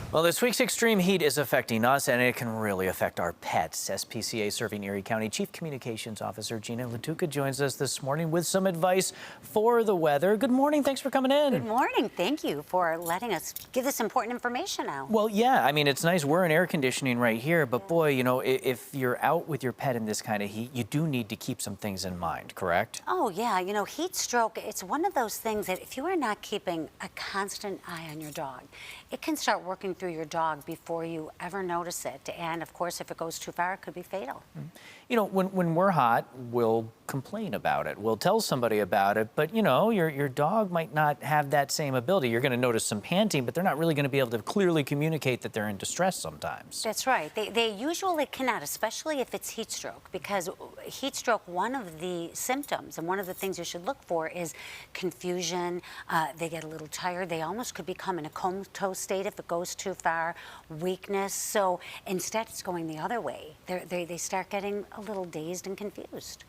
Well, this week's extreme heat is affecting us, and it can really affect our pets. SPCA serving Erie County Chief Communications Officer Gina Latuca joins us this morning with some advice for the weather. Good morning. Thanks for coming in. Good morning. Thank you for letting us give this important information out. Well, yeah, I mean, it's nice. We're in air conditioning right here, but boy, you know, if you're out with your pet in this kind of heat, you do need to keep some things in mind, correct? Oh, yeah. You know, heat stroke, it's one of those things that if you are not keeping a constant eye on your dog, it can start working through your dog before you ever notice it. And of course, if it goes too far, it could be fatal. You know, when we're hot, we'll complain about it. We'll tell somebody about it, but you know, your dog might not have that same ability. You're going to notice some panting, but they're not really going to be able to clearly communicate that they're in distress sometimes. That's right. They usually cannot, especially if it's heat stroke, because heat stroke, one of the symptoms and one of the things you should look for is confusion. They get a little tired. They almost could become in a comatose state if it goes too far, weakness. So instead, it's going the other way. They start getting a little dazed and confused.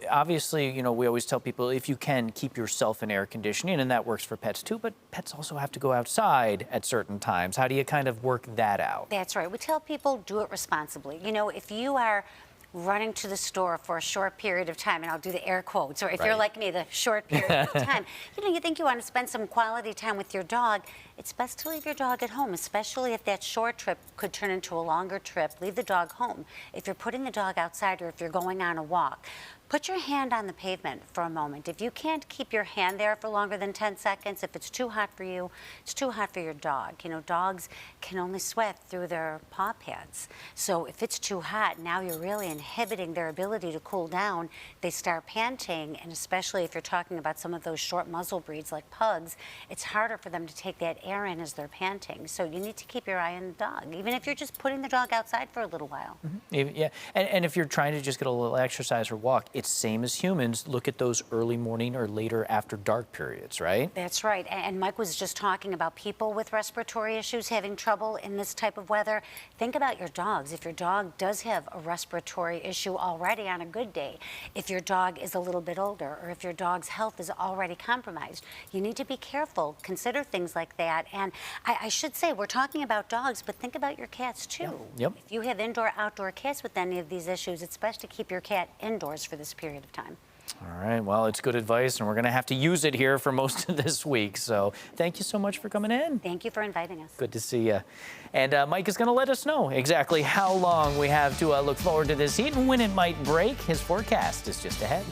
Obviously, you know, we always tell people if you can, keep yourself in air conditioning, and that works for pets too, but pets also have to go outside at certain times. How do you kind of work that out? That's right. We tell people do it responsibly. You know, if you are running to the store for a short period of time, and I'll do the air quotes, or if you're like me, the short period of time, you know, you think you want to spend some quality time with your dog, it's best to leave your dog at home, especially if that short trip could turn into a longer trip. Leave the dog home. If you're putting the dog outside or if you're going on a walk, put your hand on the pavement for a moment. If you can't keep your hand there for longer than 10 seconds, if it's too hot for you, it's too hot for your dog. You know, dogs can only sweat through their paw pads. So if it's too hot, now you're really inhibiting their ability to cool down. They start panting, and especially if you're talking about some of those short muzzle breeds like pugs, it's harder for them to take that air in as they're panting. So you need to keep your eye on the dog, even if you're just putting the dog outside for a little while. Yeah, and if you're trying to just get a little exercise or walk, it's same as humans. Look at those early morning or later after dark periods, right? That's right. And Mike was just talking about people with respiratory issues having trouble in this type of weather. Think about your dogs. If your dog does have a respiratory issue already on a good day, if your dog is a little bit older, or if your dog's health is already compromised, you need to be careful. Consider things like that. And I should say, we're talking about dogs, but think about your cats too. Yep. If you have indoor-outdoor cats with any of these issues, it's best to keep your cat indoors for this period of time. All right, well, it's good advice, and we're going to have to use it here for most of this week. So thank you so much for coming in. Thank you for inviting us. Good to see you. And Mike is going to let us know exactly how long we have to look forward to this heat and when it might break. His forecast is just ahead.